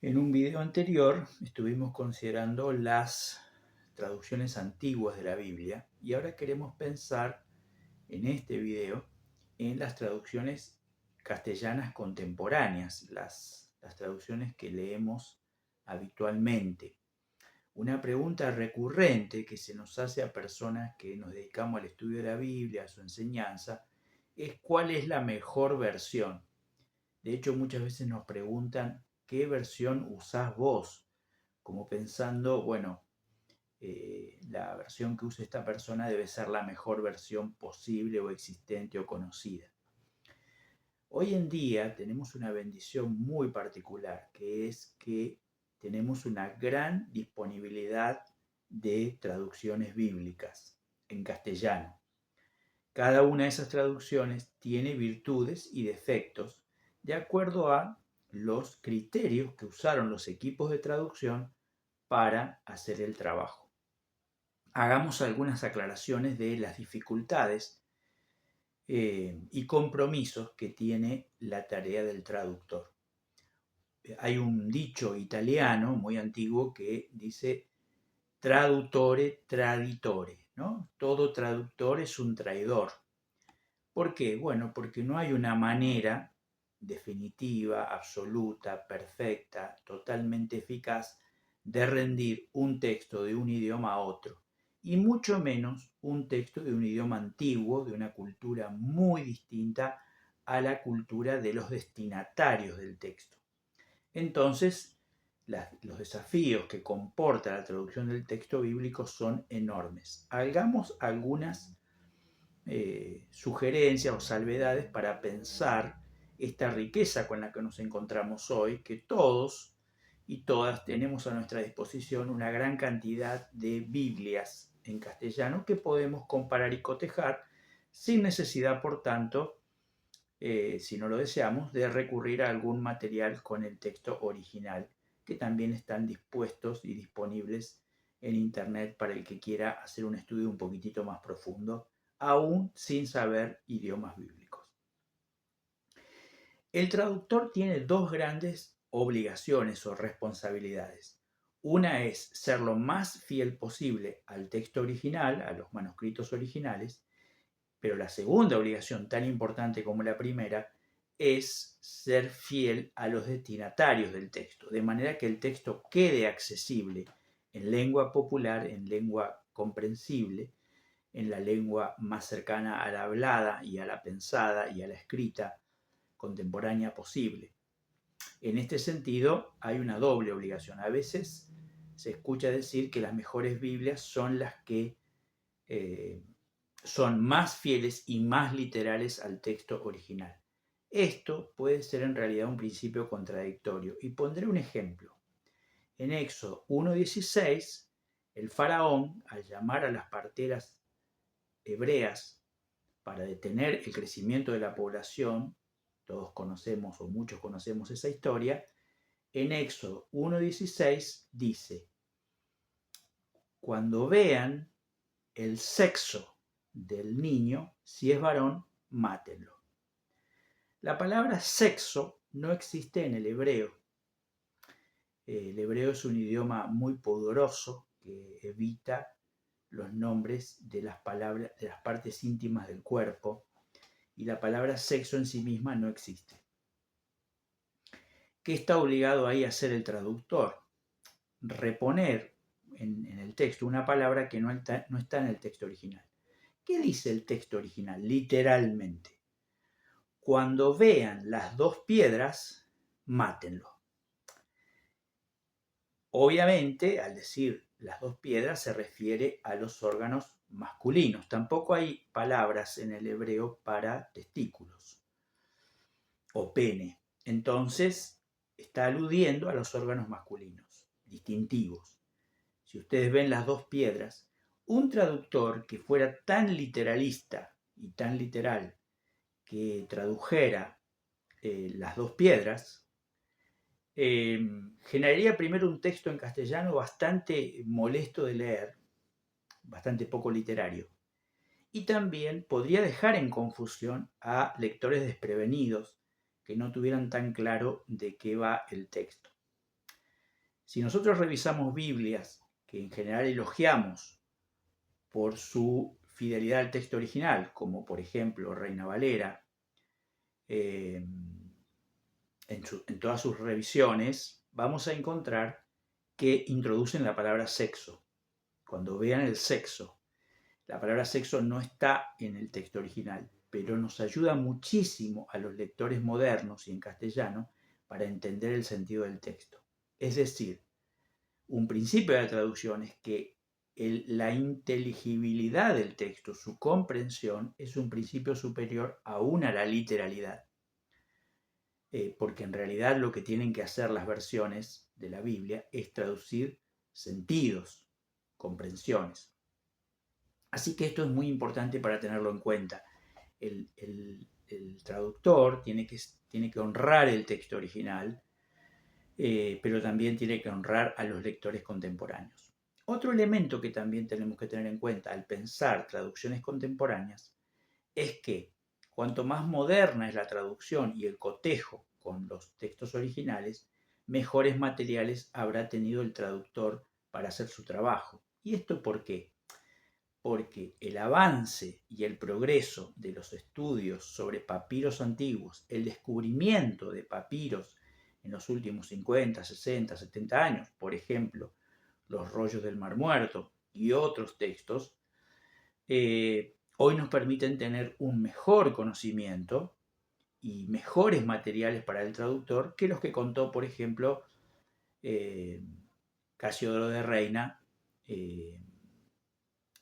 En un video anterior estuvimos considerando las traducciones antiguas de la Biblia y ahora queremos pensar en este video en las traducciones castellanas contemporáneas, las traducciones que leemos habitualmente. Una pregunta recurrente que se nos hace a personas que nos dedicamos al estudio de la Biblia, a su enseñanza, es ¿cuál es la mejor versión? De hecho, muchas veces nos preguntan qué versión usás vos, como pensando, bueno, la versión que use esta persona debe ser la mejor versión posible o existente o conocida. Hoy en día tenemos una bendición muy particular, que es que tenemos una gran disponibilidad de traducciones bíblicas en castellano. Cada una de esas traducciones tiene virtudes y defectos de acuerdo a los criterios que usaron los equipos de traducción para hacer el trabajo. Hagamos algunas aclaraciones de las dificultades y compromisos que tiene la tarea del traductor. Hay un dicho italiano muy antiguo que dice traduttore traditore, ¿no? Todo traductor es un traidor. ¿Por qué? Bueno, porque no hay una manera definitiva, absoluta, perfecta, totalmente eficaz de rendir un texto de un idioma a otro, y mucho menos un texto de un idioma antiguo, de una cultura muy distinta a la cultura de los destinatarios del texto. Entonces, los desafíos que comporta la traducción del texto bíblico son enormes. Hagamos algunas sugerencias o salvedades para pensar esta riqueza con la que nos encontramos hoy, que todos y todas tenemos a nuestra disposición una gran cantidad de Biblias en castellano que podemos comparar y cotejar sin necesidad, por tanto, si no lo deseamos, de recurrir a algún material con el texto original, que también están dispuestos y disponibles en Internet para el que quiera hacer un estudio un poquitito más profundo, aún sin saber idiomas bíblicos. El traductor tiene dos grandes obligaciones o responsabilidades. Una es ser lo más fiel posible al texto original, a los manuscritos originales, pero la segunda obligación, tan importante como la primera, es ser fiel a los destinatarios del texto, de manera que el texto quede accesible en lengua popular, en lengua comprensible, en la lengua más cercana a la hablada y a la pensada y a la escrita contemporánea posible. En este sentido, hay una doble obligación. A veces se escucha decir que las mejores Biblias son las que son más fieles y más literales al texto original. Esto puede ser en realidad un principio contradictorio y pondré un ejemplo. En Éxodo 1:16, el faraón, al llamar a las parteras hebreas para detener el crecimiento de la población, todos conocemos o muchos conocemos esa historia, en Éxodo 1:16 dice, cuando vean el sexo del niño, si es varón, mátenlo. La palabra sexo no existe en el hebreo. El hebreo es un idioma muy poderoso que evita los nombres de las palabras, de las partes íntimas del cuerpo, y la palabra sexo en sí misma no existe. ¿Qué está obligado ahí a hacer el traductor? Reponer en el texto una palabra que no está en el texto original. ¿Qué dice el texto original? Literalmente, cuando vean las dos piedras, mátenlo. Obviamente, al decir las dos piedras se refiere a los órganos masculinos. Tampoco hay palabras en el hebreo para testículos o pene. Entonces, está aludiendo a los órganos masculinos, distintivos. Si ustedes ven las dos piedras, un traductor que fuera tan literalista y tan literal que tradujera las dos piedras, generaría primero un texto en castellano bastante molesto de leer, bastante poco literario, y también podría dejar en confusión a lectores desprevenidos que no tuvieran tan claro de qué va el texto. Si nosotros revisamos Biblias que en general elogiamos por su fidelidad al texto original, como por ejemplo Reina Valera, en todas sus revisiones, vamos a encontrar que introducen la palabra sexo. Cuando vean el sexo, la palabra sexo no está en el texto original, pero nos ayuda muchísimo a los lectores modernos y en castellano para entender el sentido del texto. Es decir, un principio de la traducción es que la inteligibilidad del texto, su comprensión, es un principio superior aún a la literalidad. Porque en realidad lo que tienen que hacer las versiones de la Biblia es traducir sentidos, comprensiones. Así que esto es muy importante para tenerlo en cuenta. El traductor tiene que honrar el texto original, pero también tiene que honrar a los lectores contemporáneos. Otro elemento que también tenemos que tener en cuenta al pensar traducciones contemporáneas es que cuanto más moderna es la traducción y el cotejo con los textos originales, mejores materiales habrá tenido el traductor para hacer su trabajo. ¿Y esto por qué? Porque el avance y el progreso de los estudios sobre papiros antiguos, el descubrimiento de papiros en los últimos 50, 60, 70 años, por ejemplo, los rollos del Mar Muerto y otros textos, hoy nos permiten tener un mejor conocimiento y mejores materiales para el traductor que los que contó, por ejemplo, Casiodoro de Reina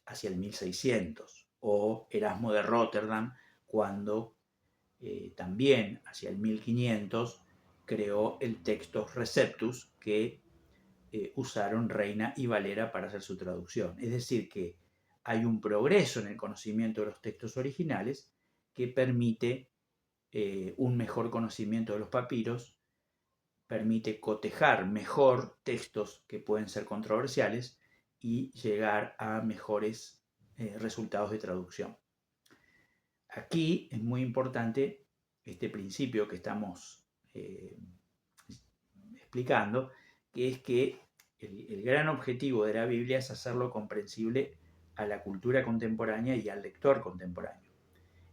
hacia el 1600, o Erasmo de Rotterdam cuando también hacia el 1500 creó el Textus Receptus que usaron Reina y Valera para hacer su traducción. Es decir, que hay un progreso en el conocimiento de los textos originales que permite un mejor conocimiento de los papiros, permite cotejar mejor textos que pueden ser controversiales y llegar a mejores resultados de traducción. Aquí es muy importante este principio que estamos explicando, que es que el gran objetivo de la Biblia es hacerlo comprensible a la cultura contemporánea y al lector contemporáneo.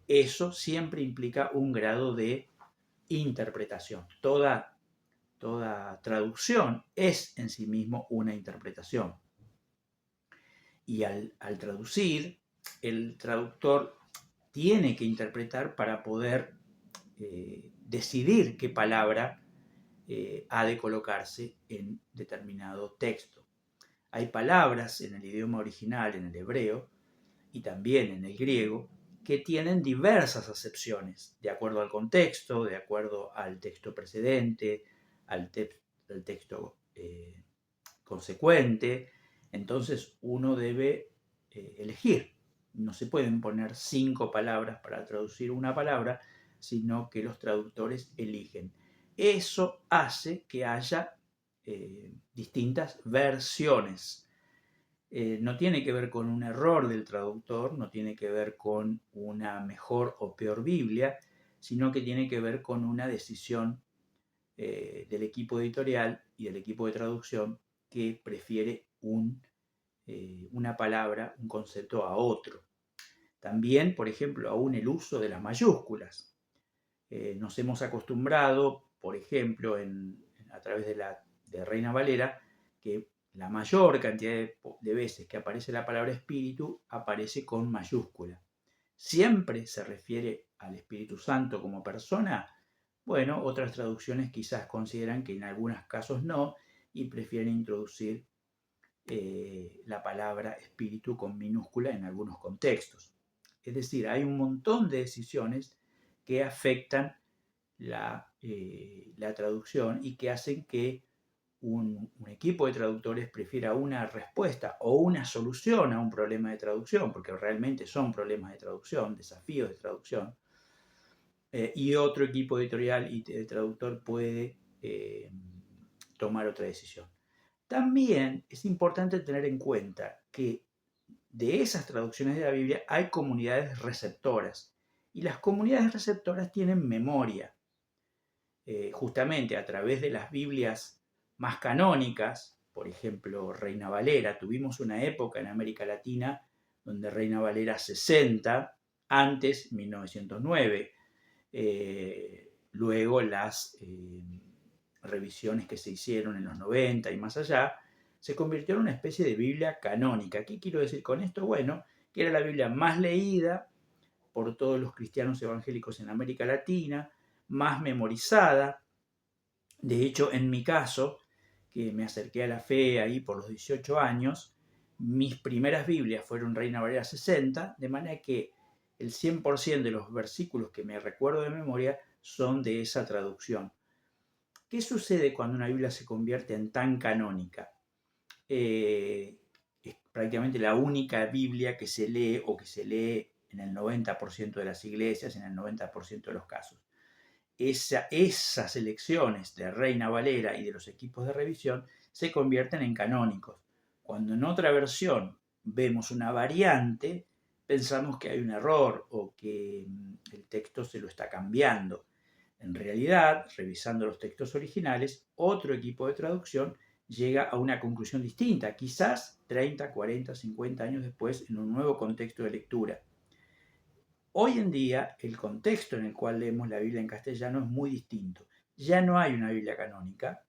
Eso siempre implica un grado de interpretación. Toda traducción es en sí mismo una interpretación. Y al traducir, el traductor tiene que interpretar para poder decidir qué palabra ha de colocarse en determinado texto. Hay palabras en el idioma original, en el hebreo, y también en el griego, que tienen diversas acepciones, de acuerdo al contexto, de acuerdo al texto precedente, al texto consecuente. Entonces uno debe elegir. No se pueden poner 5 palabras para traducir una palabra, sino que los traductores eligen. Eso hace que haya distintas versiones. No tiene que ver con un error del traductor, no tiene que ver con una mejor o peor Biblia, sino que tiene que ver con una decisión del equipo editorial y del equipo de traducción que prefiere una palabra, un concepto a otro. También, por ejemplo, aún el uso de las mayúsculas. Nos hemos acostumbrado, por ejemplo, a través de Reina Valera, que la mayor cantidad de veces que aparece la palabra espíritu aparece con mayúscula. ¿Siempre se refiere al Espíritu Santo como persona? Bueno, otras traducciones quizás consideran que en algunos casos no y prefieren introducir la palabra espíritu con minúscula en algunos contextos. Es decir, hay un montón de decisiones que afectan la traducción y que hacen que un equipo de traductores prefiera una respuesta o una solución a un problema de traducción, porque realmente son problemas de traducción, desafíos de traducción, y otro equipo editorial y de traductor puede tomar otra decisión. También es importante tener en cuenta que de esas traducciones de la Biblia hay comunidades receptoras, y las comunidades receptoras tienen memoria. Justamente a través de las Biblias más canónicas, por ejemplo, Reina Valera. Tuvimos una época en América Latina donde Reina Valera 60, antes 1909. Luego las revisiones que se hicieron en los 90 y más allá, se convirtió en una especie de Biblia canónica. ¿Qué quiero decir con esto? Bueno, que era la Biblia más leída por todos los cristianos evangélicos en América Latina, más memorizada. De hecho, en mi caso, que me acerqué a la fe ahí por los 18 años, mis primeras Biblias fueron Reina Valera 60, de manera que el 100% de los versículos que me recuerdo de memoria son de esa traducción. ¿Qué sucede cuando una Biblia se convierte en tan canónica? Es prácticamente la única Biblia que se lee o que se lee en el 90% de las iglesias, en el 90% de los casos. Esas elecciones de Reina Valera y de los equipos de revisión se convierten en canónicos. Cuando en otra versión vemos una variante, pensamos que hay un error o que el texto se lo está cambiando. En realidad, revisando los textos originales, otro equipo de traducción llega a una conclusión distinta, quizás 30, 40, 50 años después en un nuevo contexto de lectura. Hoy en día, el contexto en el cual leemos la Biblia en castellano es muy distinto. Ya no hay una Biblia canónica,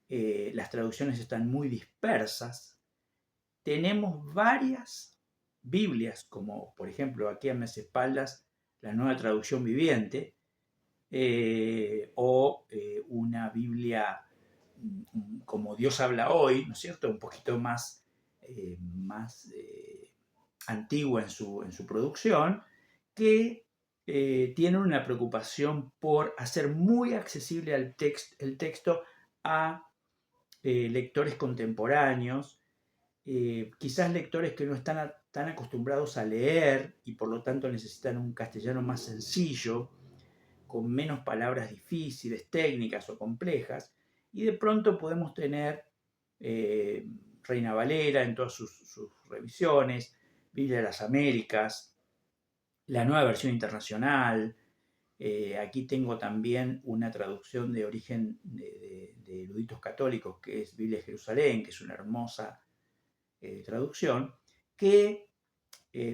las traducciones están muy dispersas, tenemos varias Biblias, como por ejemplo aquí a mis espaldas la Nueva Traducción Viviente, o una Biblia como Dios habla hoy, ¿no es cierto? Un poquito más antigua en su producción, que tienen una preocupación por hacer muy accesible el texto a lectores contemporáneos, quizás lectores que no están tan acostumbrados a leer y por lo tanto necesitan un castellano más sencillo, con menos palabras difíciles, técnicas o complejas, y de pronto podemos tener Reina Valera en todas sus revisiones, Biblia de las Américas, la nueva versión internacional. Aquí tengo también una traducción de origen de eruditos católicos, que es Biblia de Jerusalén, que es una hermosa traducción, que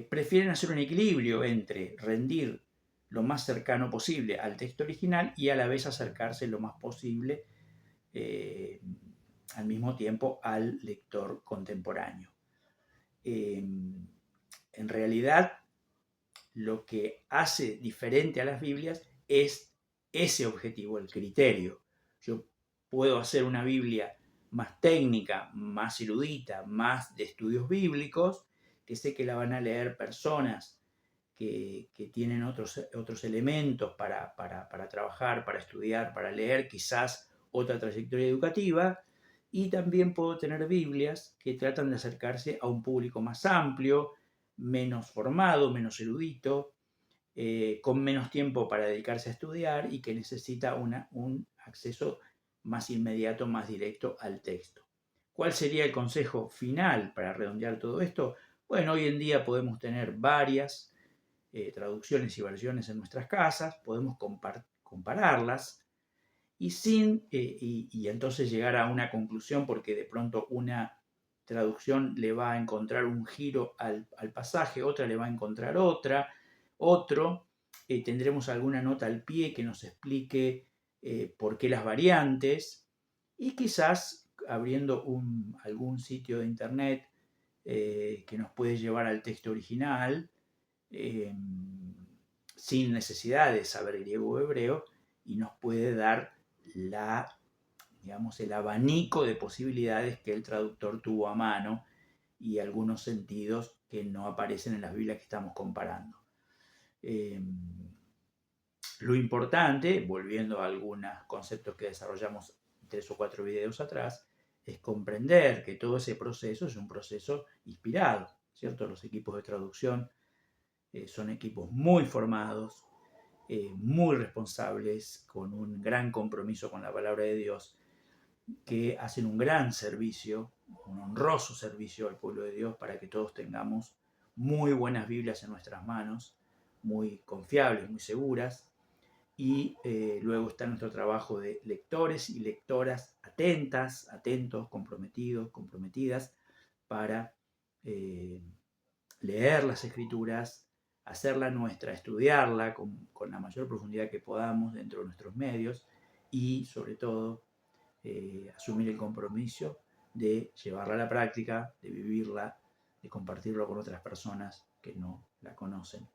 prefieren hacer un equilibrio entre rendir lo más cercano posible al texto original y a la vez acercarse lo más posible al mismo tiempo al lector contemporáneo. En realidad, lo que hace diferente a las Biblias es ese objetivo, el criterio. Yo puedo hacer una Biblia más técnica, más erudita, más de estudios bíblicos, que sé que la van a leer personas que tienen otros elementos para trabajar, para estudiar, para leer, quizás otra trayectoria educativa, y también puedo tener Biblias que tratan de acercarse a un público más amplio, menos formado, menos erudito, con menos tiempo para dedicarse a estudiar y que necesita un acceso más inmediato, más directo al texto. ¿Cuál sería el consejo final para redondear todo esto? Bueno, hoy en día podemos tener varias traducciones y versiones en nuestras casas, podemos compararlas y entonces llegar a una conclusión, porque de pronto una traducción le va a encontrar un giro al pasaje, otra le va a encontrar otro, tendremos alguna nota al pie que nos explique por qué las variantes, y quizás abriendo algún sitio de internet que nos puede llevar al texto original, sin necesidad de saber griego o hebreo, y nos puede dar el abanico de posibilidades que el traductor tuvo a mano y algunos sentidos que no aparecen en las Biblias que estamos comparando. Lo importante, volviendo a algunos conceptos que desarrollamos 3 o 4 videos atrás, es comprender que todo ese proceso es un proceso inspirado, ¿cierto? Los equipos de traducción son equipos muy formados, muy responsables, con un gran compromiso con la palabra de Dios, que hacen un gran servicio, un honroso servicio al pueblo de Dios para que todos tengamos muy buenas Biblias en nuestras manos, muy confiables, muy seguras. Y luego está nuestro trabajo de lectores y lectoras atentas, atentos, comprometidos, comprometidas para leer las Escrituras, hacerla nuestra, estudiarla con la mayor profundidad que podamos dentro de nuestros medios y sobre todo asumir el compromiso de llevarla a la práctica, de vivirla, de compartirlo con otras personas que no la conocen